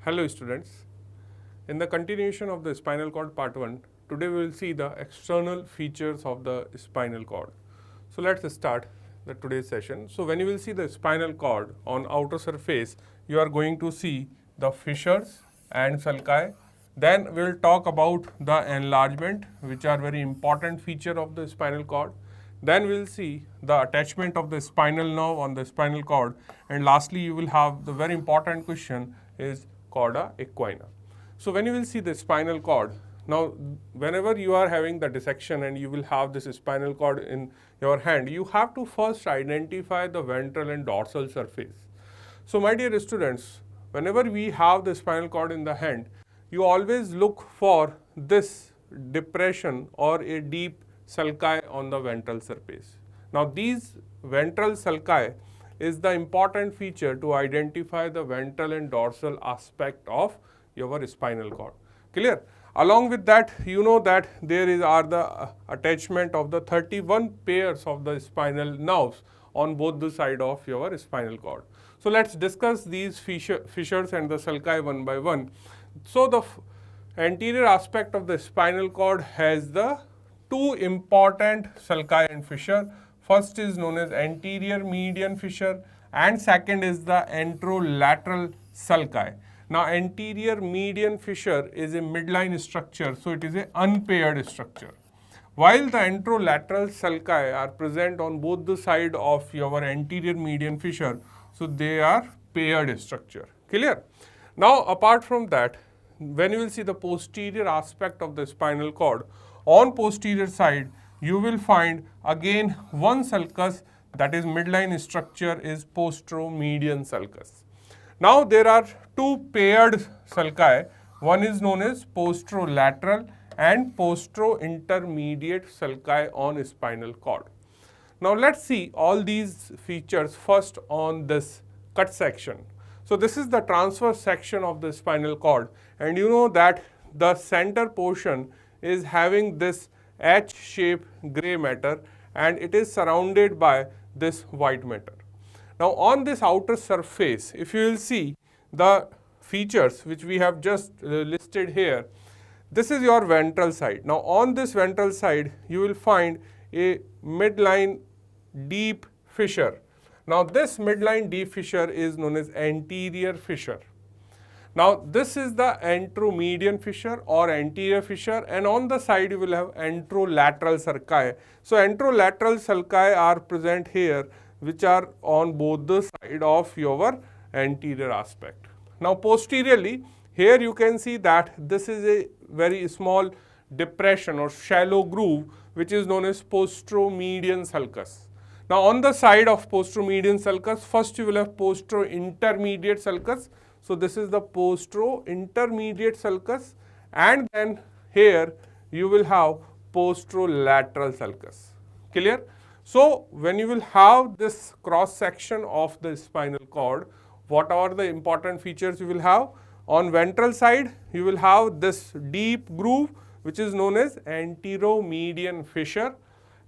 Hello students, in the continuation of the spinal cord part 1, today we will see the external features of the spinal cord. So let's start the today's session. So when you will see the spinal cord on outer surface, you are going to see the fissures and sulci. Then we will talk about the enlargement, which are very important feature of the spinal cord. Then we will see the attachment of the spinal nerve on the spinal cord, and lastly you will have the very important question is Cauda equina. So when you will see the spinal cord, now whenever you are having the dissection and you will have this spinal cord in your hand, you have to first identify the ventral and dorsal surface. So my dear students, whenever we have the spinal cord in the hand, you always look for this depression or a deep sulci on the ventral surface. Now these ventral sulci is the important feature to identify the ventral and dorsal aspect of your spinal cord. Clear? Along with that, you know that there are the attachment of the 31 pairs of the spinal nerves on both the side of your spinal cord. So let's discuss these fissures and the sulci one by one. So the anterior aspect of the spinal cord has the two important sulci and fissure. First is known as anterior median fissure and second is the anterolateral sulci. Now anterior median fissure is a midline structure, so it is an unpaired structure. While the anterolateral sulci are present on both the side of your anterior median fissure, so they are paired structure. Clear? Now apart from that, when you will see the posterior aspect of the spinal cord, on posterior side you will find again one sulcus, that is midline structure is Posteromedian sulcus. Now there are two paired sulci, one is known as posterolateral and postero-intermediate sulci on spinal cord. Now let's see all these features first on this cut section. So this is the transverse section of the spinal cord, and you know that the center portion is having this H-shaped gray matter and it is surrounded by this white matter. Now on this outer surface, if you will see the features which we have just listed here, this is your ventral side. Now on this ventral side, you will find a midline deep fissure. Now this midline deep fissure is known as anterior fissure. Now this is the anteromedian fissure or anterior fissure, and on the side you will have anterolateral sulci. So anterolateral sulci are present here, which are on both the side of your anterior aspect. Now posteriorly, here you can see that this is a very small depression or shallow groove which is known as Posteromedian sulcus. Now on the side of Posteromedian sulcus, first you will have Postero-intermediate sulcus. So this is the Postero-intermediate sulcus, and then here you will have Posterolateral sulcus. Clear? So when you will have this cross section of the spinal cord, what are the important features you will have? On ventral side, you will have this deep groove which is known as anteromedian fissure.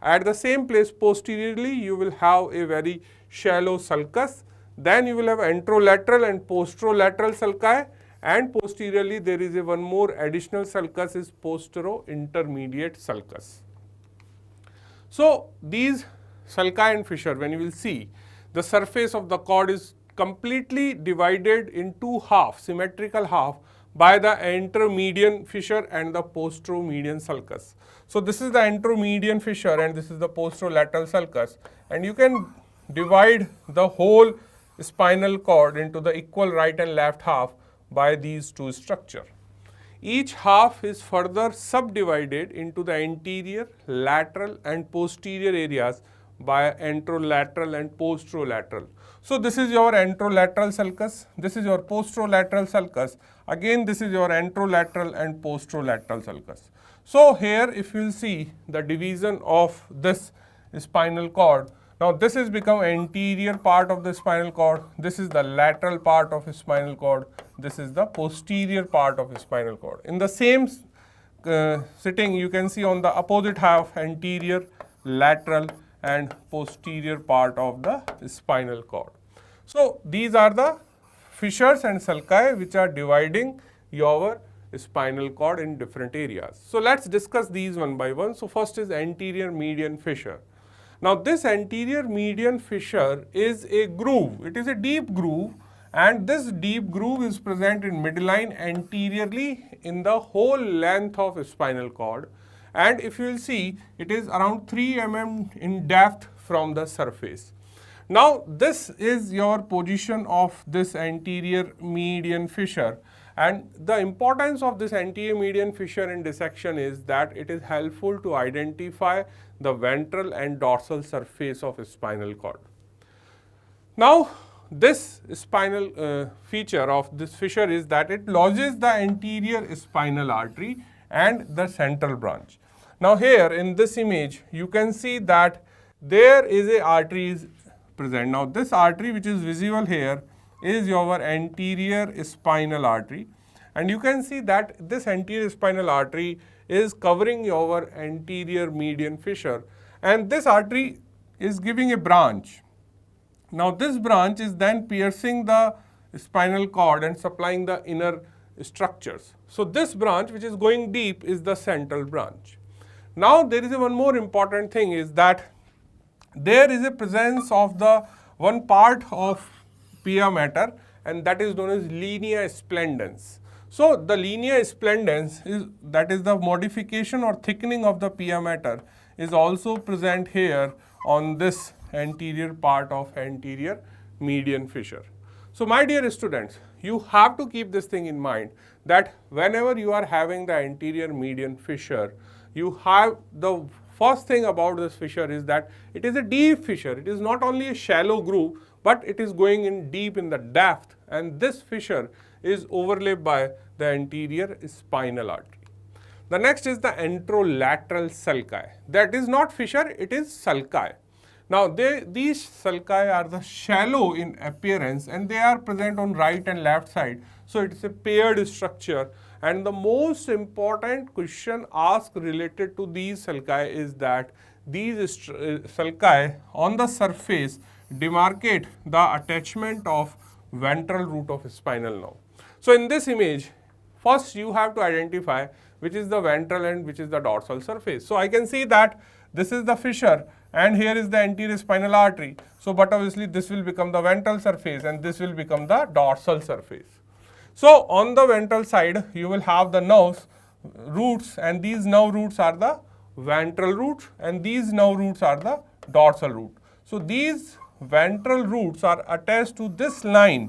At the same place posteriorly, you will have a very shallow sulcus. Then you will have anterolateral and posterolateral sulci, and posteriorly there is a one more additional sulcus is postero-intermediate sulcus. So these sulci and fissure, when you will see, the surface of the cord is completely divided in two halves, symmetrical half, by the anteromedian fissure and the posteromedian sulcus. So this is the anteromedian fissure and this is the posterolateral sulcus, and you can divide the whole spinal cord into the equal right and left half by these two structures. Each half is further subdivided into the anterior, lateral and posterior areas by anterolateral and posterolateral. So this is your anterolateral sulcus, this is your posterolateral sulcus, again this is your anterolateral and posterolateral sulcus. So here if you will see the division of this spinal cord, now this is become anterior part of the spinal cord, this is the lateral part of the spinal cord, this is the posterior part of the spinal cord. In the same sitting, you can see on the opposite half anterior, lateral and posterior part of the spinal cord. So these are the fissures and sulci which are dividing your spinal cord in different areas. So let's discuss these one by one. So first is anterior median fissure. Now this anterior median fissure is a groove. It is a deep groove, and this deep groove is present in midline anteriorly in the whole length of spinal cord, and if you will see, it is around 3 mm in depth from the surface. Now this is your position of this anterior median fissure, and the importance of this anterior median fissure in dissection is that it is helpful to identify the ventral and dorsal surface of spinal cord. Now this spinal feature of this fissure is that it lodges the anterior spinal artery and the central branch. Now here in this image you can see that there is a artery is present. Now this artery which is visible here is your anterior spinal artery, and you can see that this anterior spinal artery is covering your anterior median fissure, and this artery is giving a branch. Now this branch is then piercing the spinal cord and supplying the inner structures. So this branch which is going deep is the central branch. Now there is one more important thing is that there is a presence of the one part of pia mater, and that is known as linea splendens. So the linea splendens is, that is the modification or thickening of the pia mater, is also present here on this anterior part of anterior median fissure. So my dear students, you have to keep this thing in mind that whenever you are having the anterior median fissure, you have the first thing about this fissure is that it is a deep fissure. It is not only a shallow groove, but it is going in deep in the depth, and this fissure is overlaid by the anterior spinal artery. The next is the anterolateral sulci. That is not fissure, it is sulci. Now these sulci are the shallow in appearance, and they are present on right and left side. So it is a paired structure, and the most important question asked related to these sulci is that these sulci on the surface demarcate the attachment of ventral root of spinal nerve. So in this image, first you have to identify which is the ventral and which is the dorsal surface. So I can see that this is the fissure and here is the anterior spinal artery. So but obviously this will become the ventral surface and this will become the dorsal surface. So on the ventral side you will have the nerves, roots, and these nerve roots are the ventral roots and these nerve roots are the dorsal root. So these ventral roots are attached to this line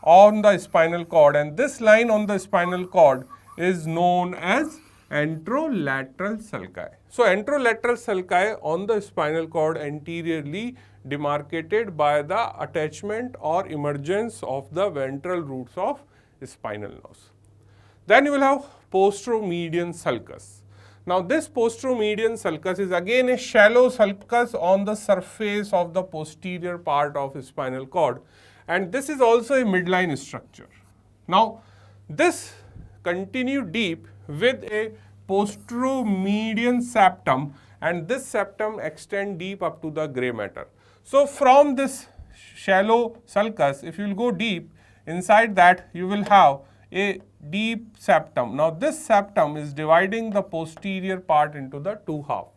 on the spinal cord, and this line on the spinal cord is known as anterolateral sulci. So anterolateral sulci on the spinal cord anteriorly demarcated by the attachment or emergence of the ventral roots of spinal nerves. Then you will have posteromedian sulcus. Now this posteromedian sulcus is again a shallow sulcus on the surface of the posterior part of spinal cord, and this is also a midline structure. Now this continue deep with a posteromedian septum, and this septum extend deep up to the gray matter. So from this shallow sulcus, if you will go deep, inside that you will have a deep septum. Now this septum is dividing the posterior part into the two halves.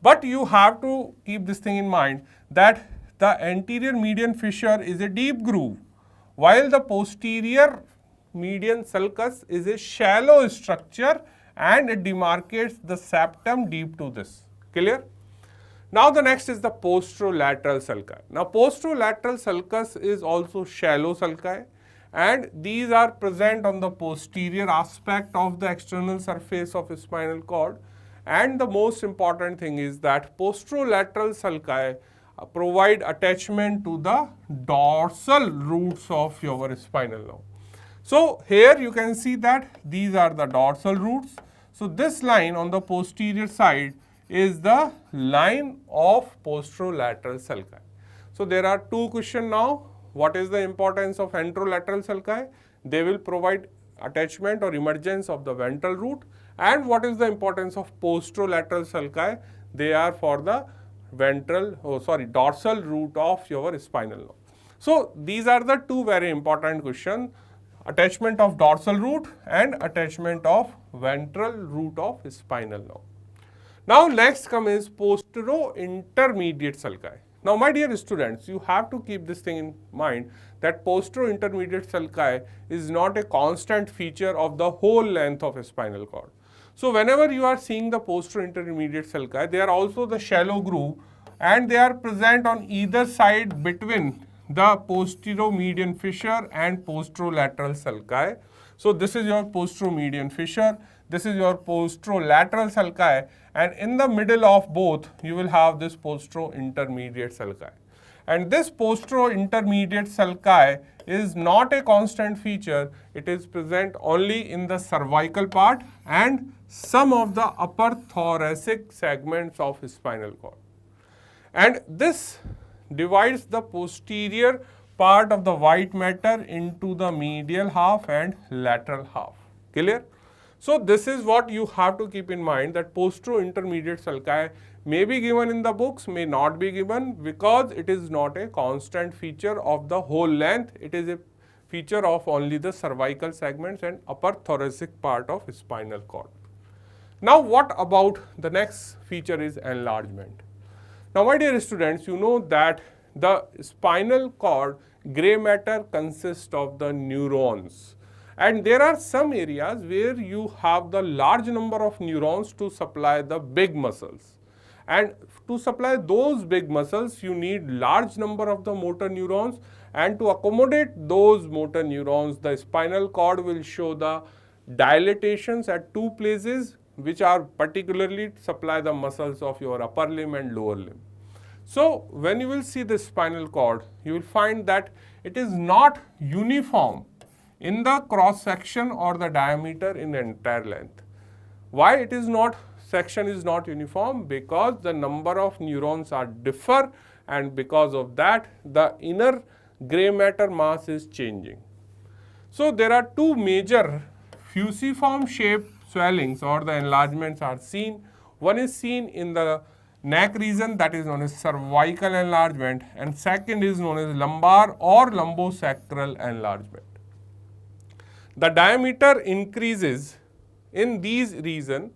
But you have to keep this thing in mind that the anterior median fissure is a deep groove, while the posterior median sulcus is a shallow structure and it demarcates the septum deep to this. Clear? Now the next is the posterolateral sulci. Now posterolateral sulcus is also shallow sulci, and these are present on the posterior aspect of the external surface of a spinal cord, and the most important thing is that posterolateral sulci provide attachment to the dorsal roots of your spinal nerve. So here you can see that these are the dorsal roots. So this line on the posterior side is the line of posterolateral sulci. So there are two questions now. What is the importance of anterolateral sulci? They will provide attachment or emergence of the ventral root. And what is the importance of posterolateral sulci? They are for the dorsal root of your spinal nerve. So these are the two very important questions, attachment of dorsal root and attachment of ventral root of spinal nerve. Now next come is Postero-intermediate sulci. Now my dear students, you have to keep this thing in mind that Postero-intermediate sulci is not a constant feature of the whole length of a spinal cord. So whenever you are seeing the Postero-intermediate sulci, they are also the shallow groove and they are present on either side between the Posteromedian fissure and Posterolateral sulci. So this is your Posteromedian fissure, this is your Posterolateral sulci, and in the middle of both you will have this Postero-intermediate sulci. And this Postero-intermediate sulci is not a constant feature, it is present only in the cervical part and some of the upper thoracic segments of spinal cord. And this divides the posterior part of the white matter into the medial half and lateral half. Clear? So this is what you have to keep in mind, that Postero-intermediate sulci may be given in the books, may not be given, because it is not a constant feature of the whole length. It is a feature of only the cervical segments and upper thoracic part of spinal cord. Now what about the next feature is enlargement. Now my dear students, you know that the spinal cord grey matter consists of the neurons, and there are some areas where you have the large number of neurons to supply the big muscles, and to supply those big muscles you need large number of the motor neurons, and to accommodate those motor neurons the spinal cord will show the dilatations at two places which are particularly supply the muscles of your upper limb and lower limb. So when you will see the spinal cord, you will find that it is not uniform in the cross section or the diameter in entire length. Why it is not, section is not uniform? Because the number of neurons are differ, and because of that the inner grey matter mass is changing. So there are two major fusiform shaped swellings or the enlargements are seen. One is seen in the neck region, that is known as cervical enlargement, and second is known as lumbar or lumbosacral enlargement. The diameter increases in these regions.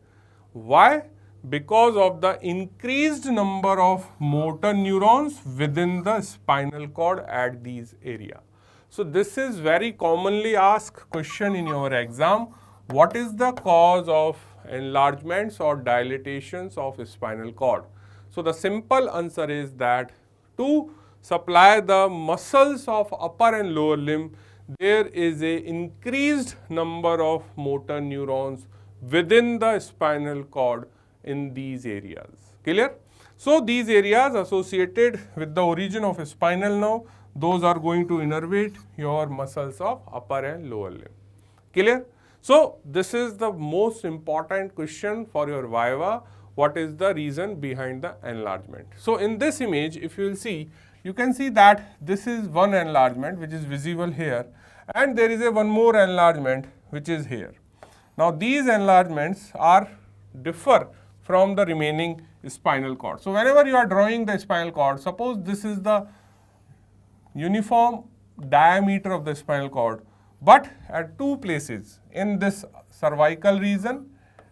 Why? Because of the increased number of motor neurons within the spinal cord at these areas. So this is very commonly asked question in your exam. What is the cause of enlargements or dilatations of spinal cord? So the simple answer is that to supply the muscles of upper and lower limb, there is a increased number of motor neurons within the spinal cord in these areas. Clear? So these areas associated with the origin of a spinal nerve, those are going to innervate your muscles of upper and lower limb. Clear? So this is the most important question for your Viva. What is the reason behind the enlargement? So in this image, if you will see, you can see that this is one enlargement which is visible here, and there is a one more enlargement which is here. Now these enlargements are differ from the remaining spinal cord. So whenever you are drawing the spinal cord, suppose this is the uniform diameter of the spinal cord, but at two places, in this cervical region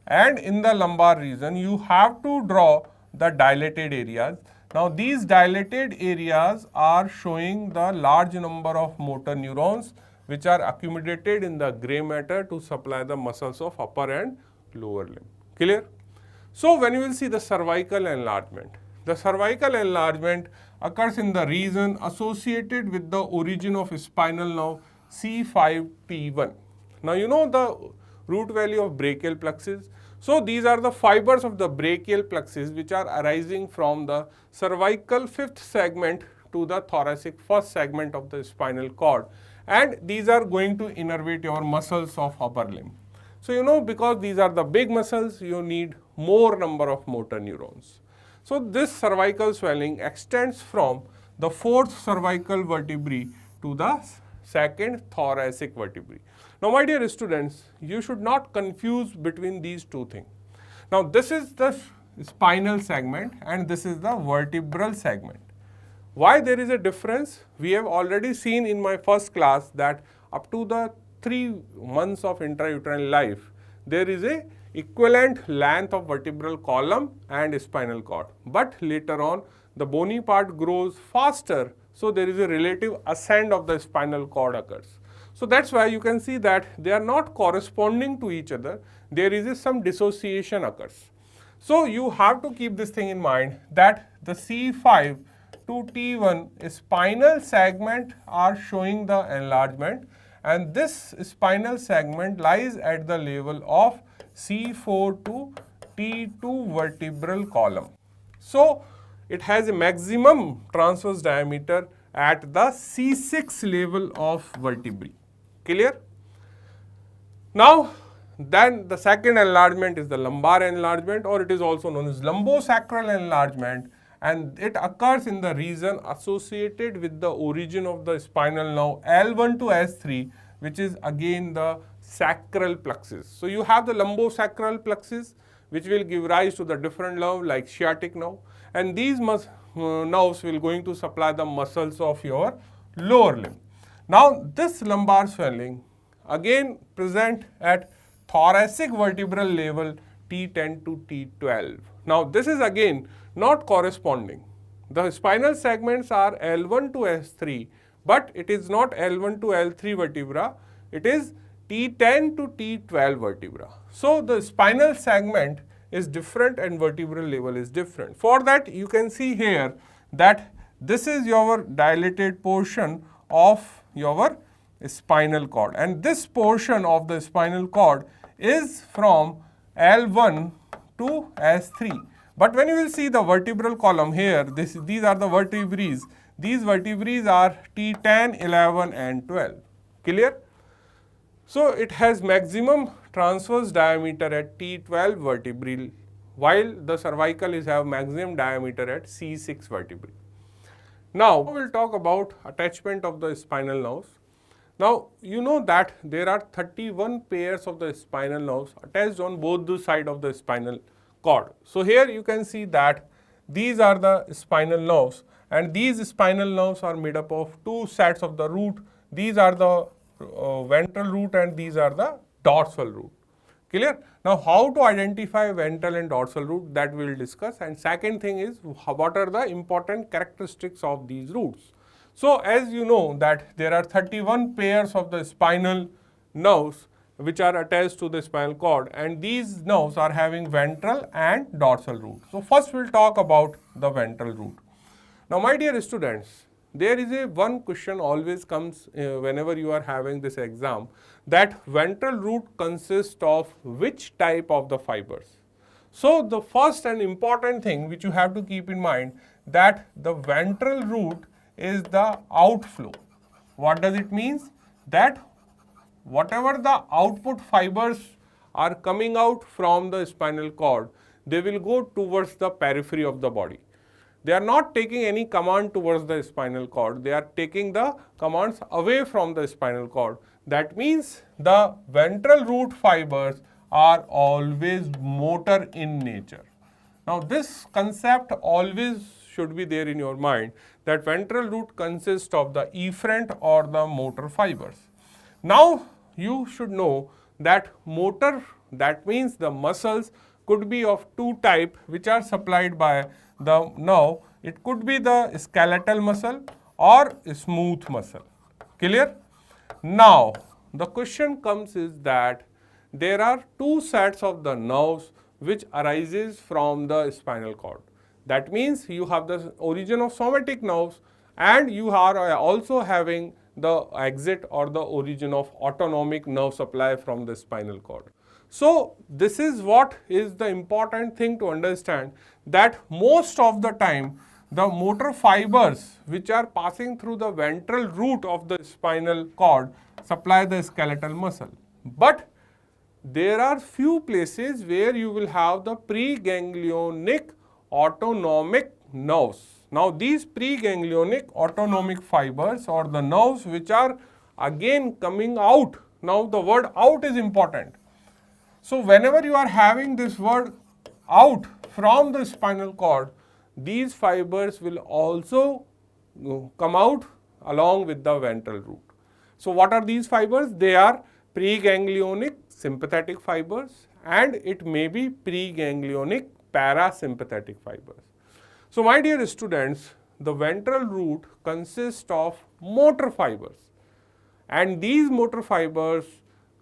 and in the lumbar region, you have to draw the dilated areas. Now these dilated areas are showing the large number of motor neurons which are accumulated in the grey matter to supply the muscles of upper and lower limb. Clear? So when you will see the cervical enlargement, the cervical enlargement occurs in the region associated with the origin of spinal nerve C5T1. Now you know the root value of brachial plexus. So these are the fibers of the brachial plexus which are arising from the cervical fifth segment to the thoracic first segment of the spinal cord, and these are going to innervate your muscles of upper limb. So you know, because these are the big muscles, you need more number of motor neurons. So this cervical swelling extends from the fourth cervical vertebrae to the second thoracic vertebrae. Now my dear students, you should not confuse between these two things. Now this is the spinal segment and this is the vertebral segment. Why there is a difference? We have already seen in my first class that up to the 3 months of intrauterine life, there is a equivalent length of vertebral column and spinal cord. But later on, the bony part grows faster, so there is a relative ascent of the spinal cord occurs. So that's why you can see that they are not corresponding to each other. There is some dissociation occurs. So you have to keep this thing in mind that the C5 to T1 spinal segment are showing the enlargement, and this spinal segment lies at the level of C4 to T2 vertebral column. So it has a maximum transverse diameter at the C6 level of vertebrae. Clear? Now, then the second enlargement is the lumbar enlargement, or it is also known as lumbosacral enlargement, and it occurs in the region associated with the origin of the spinal nerve L1 to S3, which is again the sacral plexus. So you have the lumbosacral plexus, which will give rise to the different nerve like sciatic nerve, and these nerves will going to supply the muscles of your lower limb. Now this lumbar swelling again present at thoracic vertebral level T10 to T12. Now this is again not corresponding. The spinal segments are L1 to S3, but it is not L1 to L3 vertebra, it is T10 to T12 vertebra. So the spinal segment is different and vertebral level is different. For that you can see here that this is your dilated portion of your spinal cord, and this portion of the spinal cord is from L1 to S3. But when you will see the vertebral column here, these are the vertebrae. These vertebrae are T10, 11 and 12. Clear? So it has maximum transverse diameter at T12 vertebrae, while the cervical is have maximum diameter at C6 vertebrae. Now we will talk about attachment of the spinal nerves. Now you know that there are 31 pairs of the spinal nerves attached on both the side of the spinal cord. So here you can see that these are the spinal nerves, and these spinal nerves are made up of 2 sets of the root. These are the ventral root and these are the dorsal root. Clear? Now how to identify ventral and dorsal root, that we will discuss, and second thing is what are the important characteristics of these roots. So as you know that there are 31 pairs of the spinal nerves which are attached to the spinal cord, and these nerves are having ventral and dorsal root. So first we will talk about the ventral root. Now my dear students, there is one question always comes whenever you are having this exam, that ventral root consists of which type of the fibers. So the first and important thing which you have to keep in mind, that the ventral root is the outflow. What does it mean? That whatever the output fibers are coming out from the spinal cord, they will go towards the periphery of the body. They are not taking any command towards the spinal cord, they are taking the commands away from the spinal cord. That means the ventral root fibers are always motor in nature. Now this concept always should be there in your mind, that ventral root consists of the efferent or the motor fibers. Now you should know that motor, that means the muscles could be of 2 types which are supplied by the nerve. It could be the skeletal muscle or smooth muscle. Clear? Now the question comes is that there are 2 sets of the nerves which arises from the spinal cord. That means you have the origin of somatic nerves, and you are also having the exit or the origin of autonomic nerve supply from the spinal cord. So this is what is the important thing to understand, that most of the time the motor fibers which are passing through the ventral root of the spinal cord supply the skeletal muscle. But there are few places where you will have the preganglionic autonomic nerves. Now these preganglionic autonomic fibers or the nerves which are again coming out. Now the word out is important. So whenever you are having this word out from the spinal cord, these fibers will also come out along with the ventral root. So what are these fibers? They are preganglionic sympathetic fibers, and it may be preganglionic parasympathetic fibers. So my dear students, the ventral root consists of motor fibers, and these motor fibers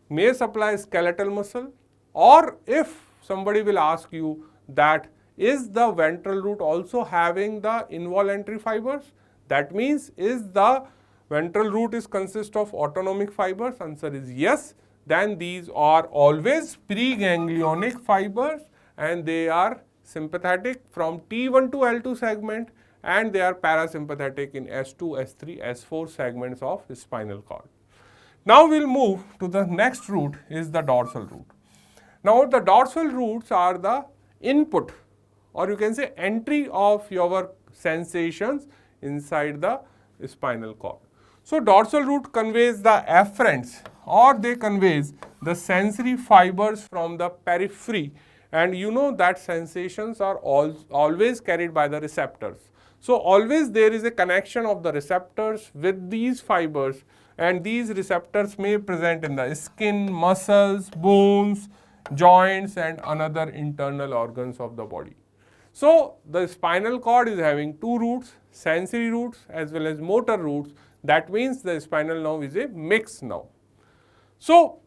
may supply skeletal muscle, or if somebody will ask you that is the ventral root also having the involuntary fibers, that means is the ventral root is consist of autonomic fibers, answer is yes, then these are always preganglionic fibers and they are sympathetic from T1 to L2 segment, and they are parasympathetic in S2, S3, S4 segments of spinal cord. Now we will move to the next root is the dorsal root. Now the dorsal roots are the input, or you can say entry of your sensations inside the spinal cord. So dorsal root conveys the efferents, or they conveys the sensory fibers from the periphery, and you know that sensations are always carried by the receptors. So always there is a connection of the receptors with these fibers, and these receptors may present in the skin, muscles, bones, joints and another internal organs of the body. So the spinal cord is having two roots, sensory roots as well as motor roots. That means the spinal nerve is a mixed nerve. So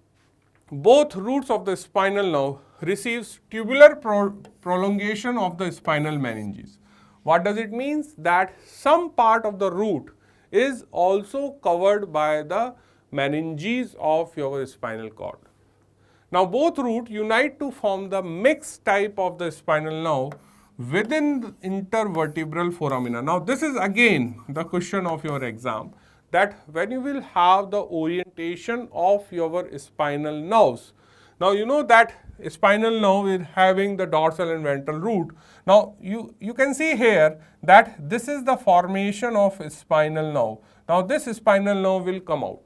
both roots of the spinal nerve receives tubular prolongation of the spinal meninges. What does it mean? That some part of the root is also covered by the meninges of your spinal cord. Now both roots unite to form the mixed type of the spinal nerve within the intervertebral foramina. Now this is again the question of your exam, that when you will have the orientation of your spinal nerves. Now you know that spinal nerve is having the dorsal and ventral root. Now you can see here that this is the formation of spinal nerve. Now this spinal nerve will come out.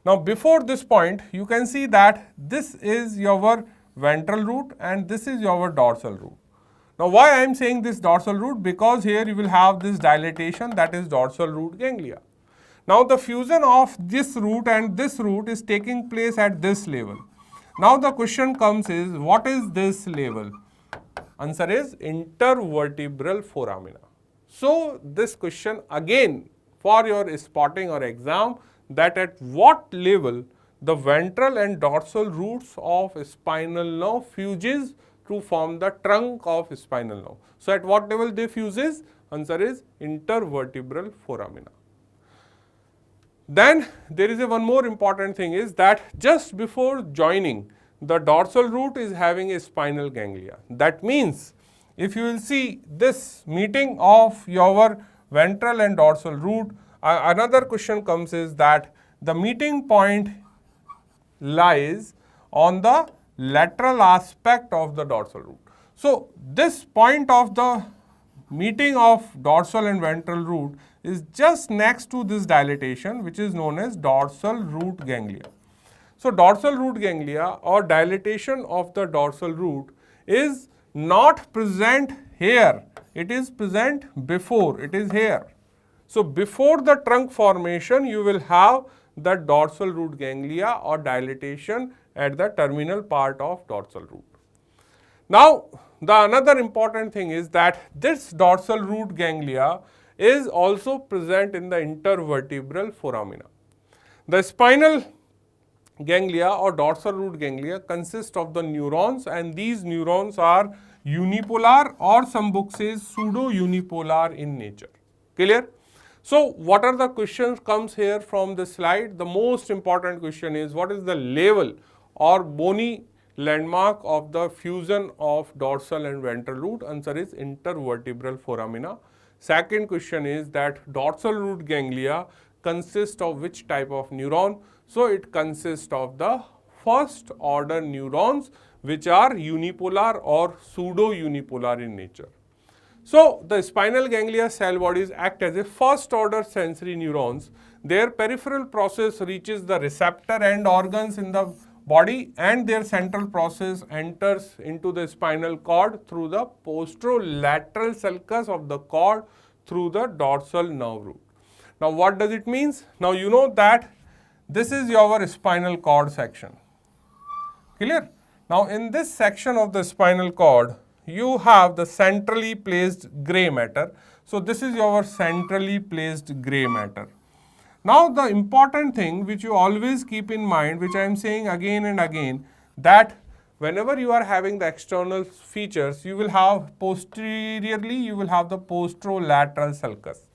Now before this point you can see that this is your ventral root and this is your dorsal root. Now why I am saying this dorsal root? Because here you will have this dilatation, that is dorsal root ganglia. Now the fusion of this root and this root is taking place at this level. Now the question comes is, what is this level? Answer is intervertebral foramina. So this question again for your spotting or exam, that at what level the ventral and dorsal roots of spinal nerve fuses to form the trunk of spinal nerve. So at what level they fuses? Answer is intervertebral foramina. Then there is one more important thing is that just before joining, the dorsal root is having a spinal ganglia. That means if you will see this meeting of your ventral and dorsal root, another question comes is that the meeting point lies on the lateral aspect of the dorsal root. So this point of the meeting of dorsal and ventral root is just next to this dilatation, which is known as dorsal root ganglia. So dorsal root ganglia or dilatation of the dorsal root is not present here, it is present before, it is here. So before the trunk formation you will have the dorsal root ganglia or dilatation at the terminal part of dorsal root. Now the another important thing is that this dorsal root ganglia is also present in the intervertebral foramina. The spinal ganglia or dorsal root ganglia consist of the neurons, and these neurons are unipolar or some books says pseudo-unipolar in nature. Clear? So what are the questions comes here from the slide? The most important question is, what is the level or bony landmark of the fusion of dorsal and ventral root? Answer is intervertebral foramina. Second question is that dorsal root ganglia consists of which type of neuron? So it consists of the first order neurons which are unipolar or pseudo-unipolar in nature. So the spinal ganglia cell bodies act as a first order sensory neurons. Their peripheral process reaches the receptor end organs in the body, and their central process enters into the spinal cord through the posterolateral sulcus of the cord through the dorsal nerve root. Now what does it mean? Now you know that this is your spinal cord section. Clear? Now in this section of the spinal cord, you have the centrally placed grey matter. So this is your centrally placed grey matter. Now the important thing which you always keep in mind, which I am saying again and again, that whenever you are having the external features, you will have posteriorly, you will have the posterolateral sulcus.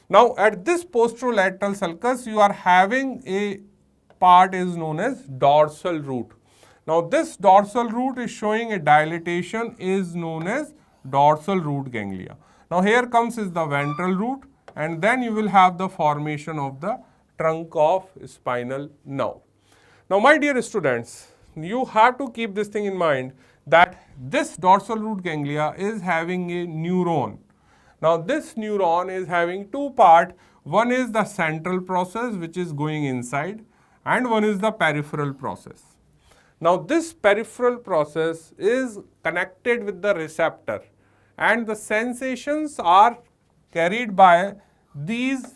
Now at this posterolateral sulcus, you are having a part is known as dorsal root. Now this dorsal root is showing a dilatation is known as dorsal root ganglia. Now here comes is the ventral root, and then you will have the formation of the trunk of spinal nerve. Now my dear students, you have to keep this thing in mind that this dorsal root ganglia is having a neuron. Now this neuron is having two parts. One is the central process which is going inside, and one is the peripheral process. Now this peripheral process is connected with the receptor, and the sensations are carried by these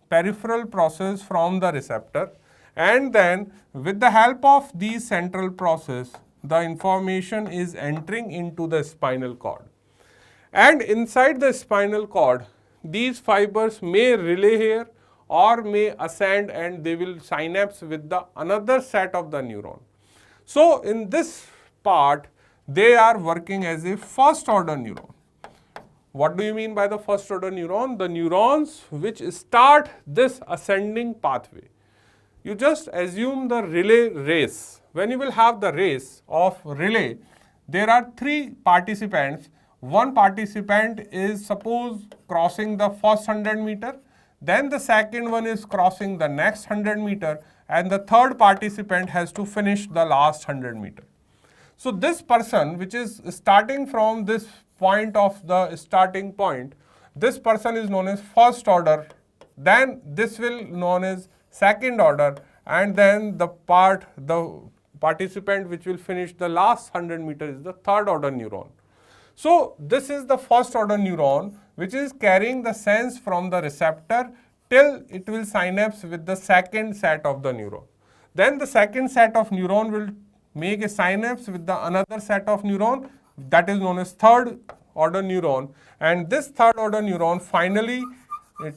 peripheral process from the receptor, and then with the help of these central process, the information is entering into the spinal cord. And inside the spinal cord, these fibers may relay here or may ascend, and they will synapse with the another set of the neuron. So in this part, they are working as a first order neuron. What do you mean by the first order neuron? The neurons which start this ascending pathway. You just assume the relay race. When you will have the race of relay, there are three participants. One participant is suppose crossing the first 100 meter, then the second one is crossing the next 100 meter, and the third participant has to finish the last 100 meter. So this person which is starting from this point of the starting point, this person is known as first order, then this will known as second order, and then the participant which will finish the last 100 meter is the third order neuron. So this is the first order neuron which is carrying the sense from the receptor till it will synapse with the second set of the neuron. Then the second set of neuron will make a synapse with the another set of neuron, that is known as third order neuron, and this third order neuron finally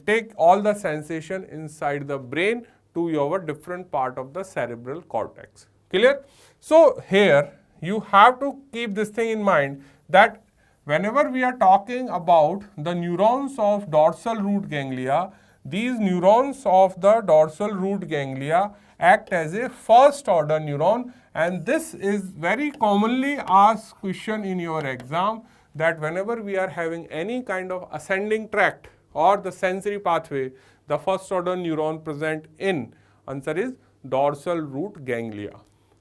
take all the sensation inside the brain to your different part of the cerebral cortex. Clear? So here you have to keep this thing in mind that whenever we are talking about the neurons of dorsal root ganglia, these neurons of the dorsal root ganglia act as a first order neuron, and this is very commonly asked question in your exam, that whenever we are having any kind of ascending tract or the sensory pathway, the first order neuron present in, answer is dorsal root ganglia.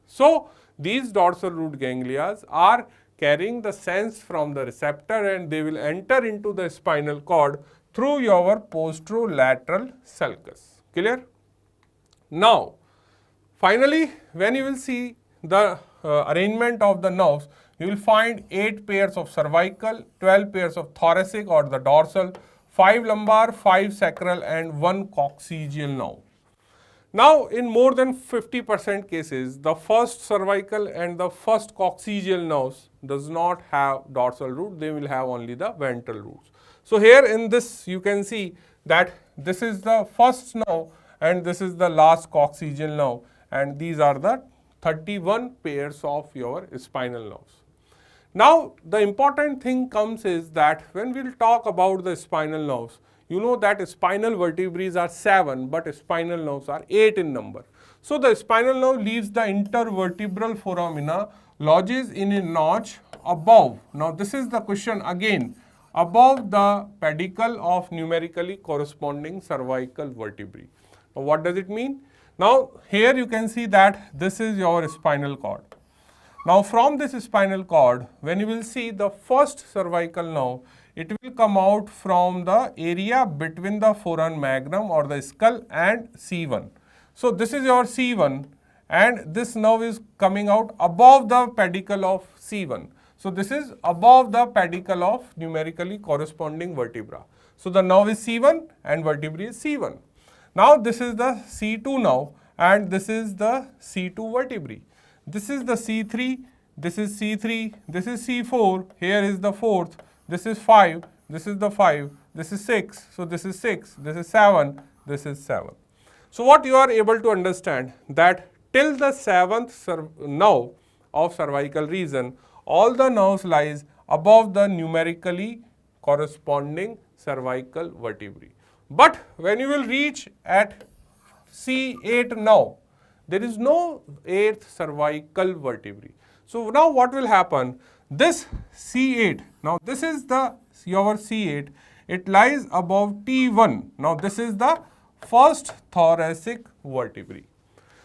So these dorsal root ganglia are carrying the sense from the receptor, and they will enter into the spinal cord through your posterolateral sulcus. Clear? Now finally, when you will see the arrangement of the nerves, you will find 8 pairs of cervical, 12 pairs of thoracic or the dorsal, 5 lumbar, 5 sacral, and 1 coccygeal nerve. Now in more than 50% cases, the first cervical and the first coccygeal nerves does not have dorsal root, they will have only the ventral roots. So here in this you can see that this is the first nerve and this is the last coccygeal nerve, and these are the 31 pairs of your spinal nerves. Now the important thing comes is that when we will talk about the spinal nerves, you know that spinal vertebrae are 7, but spinal nerves are 8 in number. So the spinal nerve leaves the intervertebral foramina, lodges in a notch above. Now this is the question again, above the pedicle of numerically corresponding cervical vertebrae. Now what does it mean? Now here you can see that this is your spinal cord. Now from this spinal cord, when you will see the first cervical nerve, it will come out from the area between the foramen magnum or the skull and C1. So this is your C1, and this nerve is coming out above the pedicle of C1. So this is above the pedicle of numerically corresponding vertebra. So the nerve is C1 and vertebrae is C1. Now this is the C2 now, and this is the C2 vertebrae. This is the C3, this is C3, this is C4, here is the fourth, this is 5, this is the 5, this is 6, so this is 6, this is 7, this is 7. So what you are able to understand that till the 7th nerve of cervical region, all the nerves lies above the numerically corresponding cervical vertebrae. But when you will reach at C8 now, there is no 8th cervical vertebrae. So now what will happen? This C8, now this is your C8, it lies above T1. Now this is the first thoracic vertebrae.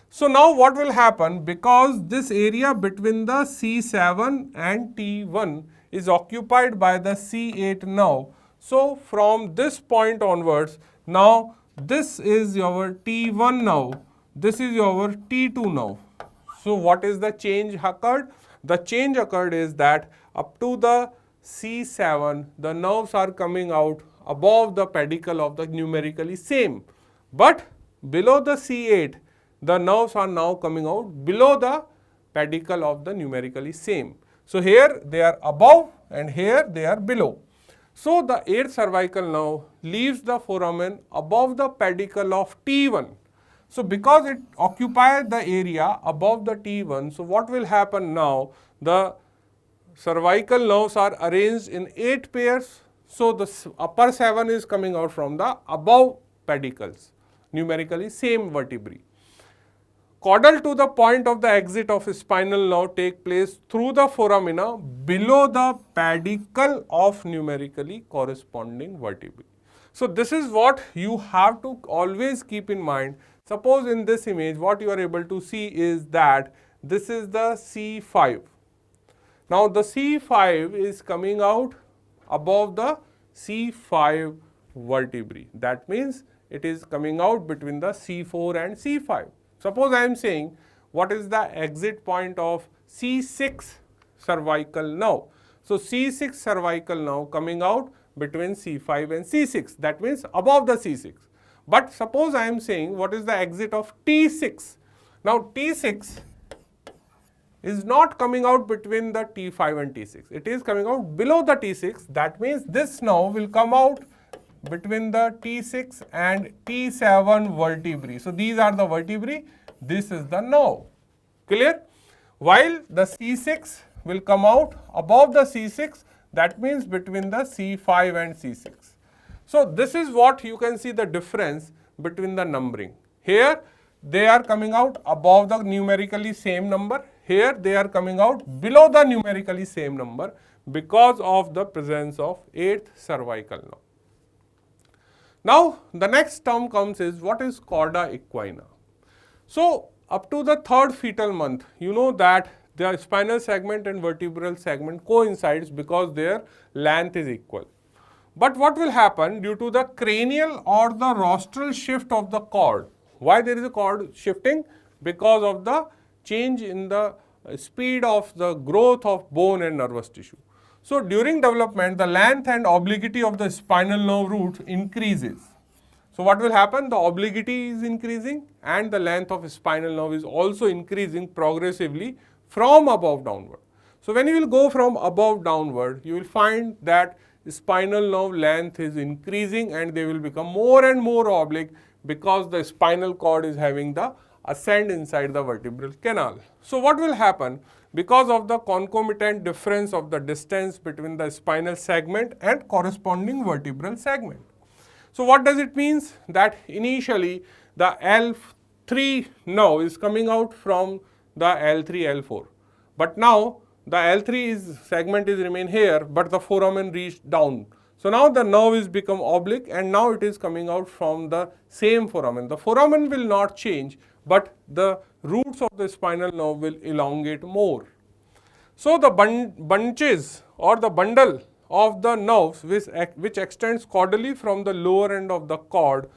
So now what will happen, because this area between the C7 and T1 is occupied by the C8 nerve. So from this point onwards, now this is your T1 nerve, this is your T2 nerve. So what is the change occurred? The change occurred is that up to the C7, the nerves are coming out above the pedicle of the numerically same. But below the C8, the nerves are now coming out below the pedicle of the numerically same. So here they are above and here they are below. So the 8th cervical nerve leaves the foramen above the pedicle of T1. So because it occupies the area above the T1, so what will happen now? The cervical nerves are arranged in 8 pairs. So the upper 7 is coming out from the above pedicles, numerically same vertebrae. Caudal to the point of the exit of spinal nerve take place through the foramina below the pedicle of numerically corresponding vertebrae. So this is what you have to always keep in mind. Suppose in this image what you are able to see is that this is the C5. Now the C5 is coming out above the C5 vertebrae. That means it is coming out between the C4 and C5. Suppose I am saying what is the exit point of C6 cervical nerve. So C6 cervical nerve coming out between C5 and C6. That means above the C6. But suppose I am saying what is the exit of T6. Now T6 is not coming out between the T5 and T6. It is coming out below the T6. That means this nerve will come out between the T6 and T7 vertebrae. So these are the vertebrae, this is the nerve. Clear? While the C6 will come out above the C6, that means between the C5 and C6. So this is what you can see the difference between the numbering. Here they are coming out above the numerically same number. Here they are coming out below the numerically same number because of the presence of 8th cervical nerve. Now the next term comes is what is Cauda equina. So up to the 3rd fetal month, you know that the spinal segment and vertebral segment coincides because their length is equal. But what will happen due to the cranial or the rostral shift of the cord? Why there is a cord shifting? Because of the change in the speed of the growth of bone and nervous tissue. So during development, the length and obliquity of the spinal nerve root increases. So what will happen? The obliquity is increasing and the length of spinal nerve is also increasing progressively from above downward. So when you will go from above downward, you will find that spinal nerve length is increasing and they will become more and more oblique because the spinal cord is having the ascent inside the vertebral canal. So what will happen? Because of the concomitant difference of the distance between the spinal segment and corresponding vertebral segment. So what does it mean? That initially the L3 nerve is coming out from the L3, L4. But now the L3 segment is remain here, but the foramen reached down. So now the nerve is become oblique and now it is coming out from the same foramen. The foramen will not change, but the roots of the spinal nerve will elongate more. So the bunches or the bundle of the nerves which extends caudally from the lower end of the cord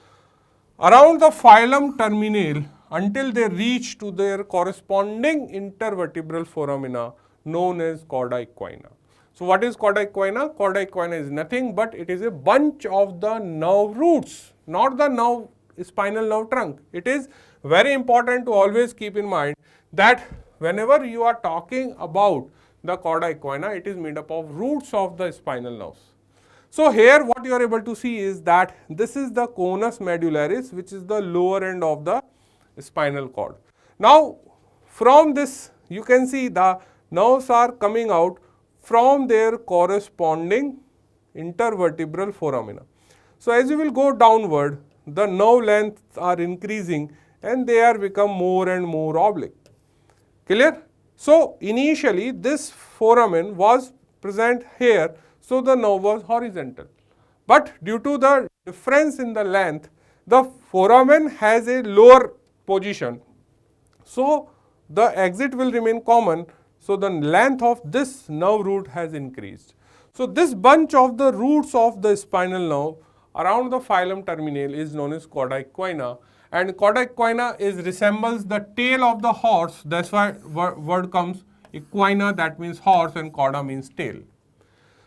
around the phylum terminale until they reach to their corresponding intervertebral foramina known as Cauda equina. So what is Cauda equina? Cauda equina is nothing but it is a bunch of the nerve roots, not the nerve spinal nerve trunk. It is very important to always keep in mind that whenever you are talking about the cauda equina, it is made up of roots of the spinal nerves. So here what you are able to see is that this is the conus medullaris, which is the lower end of the spinal cord. Now from this you can see the nerves are coming out from their corresponding intervertebral foramina. So as you will go downward, the nerve lengths are increasing and they are become more and more oblique. Clear? So initially this foramen was present here, so the nerve was horizontal. But due to the difference in the length, the foramen has a lower position. So the exit will remain common. So the length of this nerve root has increased. So this bunch of the roots of the spinal nerve around the phylum terminale is known as cauda equina. And cauda equina resembles the tail of the horse. That's why word comes equina, that means horse, and cauda means tail.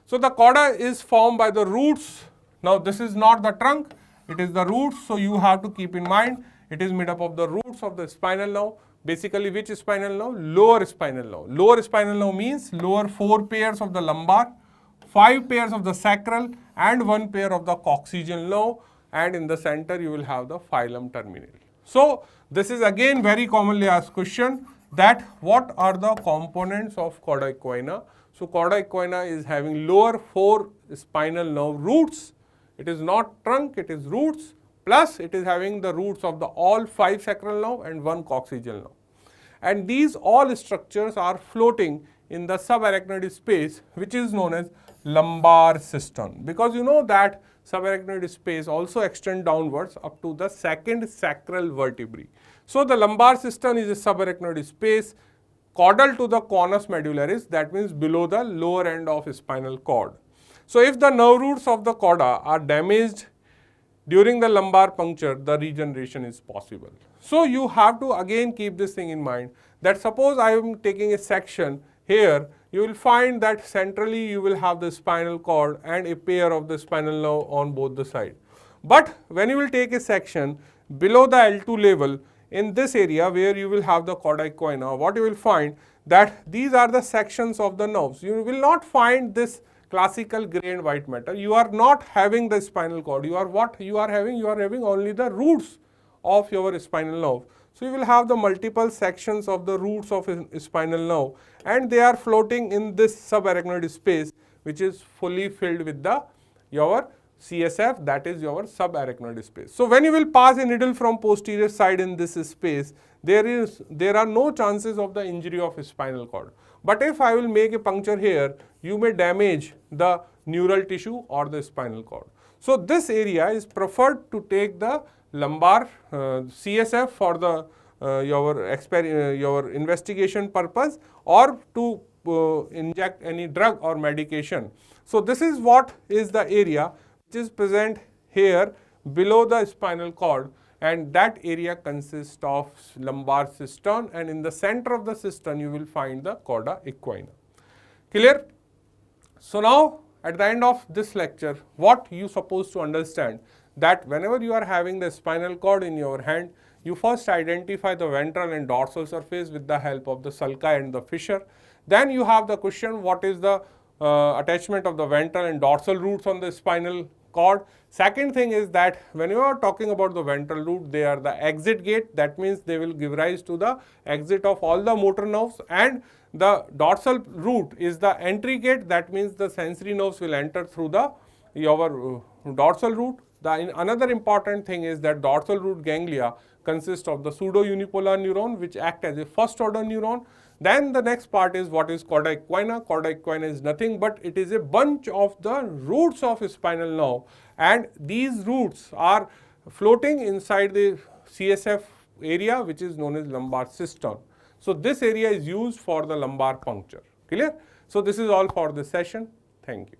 So the cauda is formed by the roots. Now this is not the trunk, it is the roots. So you have to keep in mind it is made up of the roots of the spinal nerve. Basically which spinal nerve? Lower spinal nerve. Lower spinal nerve means lower 4 pairs of the lumbar, 5 pairs of the sacral and 1 pair of the coccygeal nerve, and in the center you will have the phylum terminale. So this is again very commonly asked question that what are the components of cauda equina? So cauda equina is having lower 4 spinal nerve roots. It is not trunk, it is roots, plus it is having the roots of the all 5 sacral nerve and 1 coccygeal nerve. And these all structures are floating in the subarachnoid space, which is known as lumbar system, because you know that subarachnoid space also extends downwards up to the second sacral vertebrae. So the lumbar system is a subarachnoid space caudal to the conus medullaris, that means below the lower end of spinal cord. So if the nerve roots of the cauda are damaged during the lumbar puncture, the regeneration is possible. So you have to again keep this thing in mind that suppose I am taking a section here, you will find that centrally you will have the spinal cord and a pair of the spinal nerve on both the sides. But when you will take a section below the L2 level, in this area where you will have the cauda equina, what you will find that these are the sections of the nerves. You will not find this classical grey and white matter. You are not having the spinal cord. You are what you are having? You are having only the roots of your spinal nerve. So you will have the multiple sections of the roots of a spinal nerve, and they are floating in this subarachnoid space, which is fully filled with the your CSF, that is your subarachnoid space. So when you will pass a needle from posterior side in this space, there are no chances of the injury of a spinal cord. But if I will make a puncture here, you may damage the neural tissue or the spinal cord. So this area is preferred to take the lumbar CSF for the your investigation purpose, or to inject any drug or medication. So this is what is the area which is present here below the spinal cord, and that area consists of lumbar system, and in the center of the system you will find the cauda equina. Clear? So now at the end of this lecture, what you supposed to understand that whenever you are having the spinal cord in your hand, you first identify the ventral and dorsal surface with the help of the sulci and the fissure. Then you have the question, what is the attachment of the ventral and dorsal roots on the spinal cord. Second thing is that when you are talking about the ventral root, they are the exit gate, that means they will give rise to the exit of all the motor nerves, and the dorsal root is the entry gate, that means the sensory nerves will enter through the your dorsal root. Another important thing is that dorsal root ganglia consist of the pseudo-unipolar neuron, which act as a first order neuron. Then the next part is what is cauda equina. Cauda equina is nothing but it is a bunch of the roots of a spinal nerve, and these roots are floating inside the CSF area, which is known as lumbar system. So this area is used for the lumbar puncture. Clear? So this is all for this session. Thank you.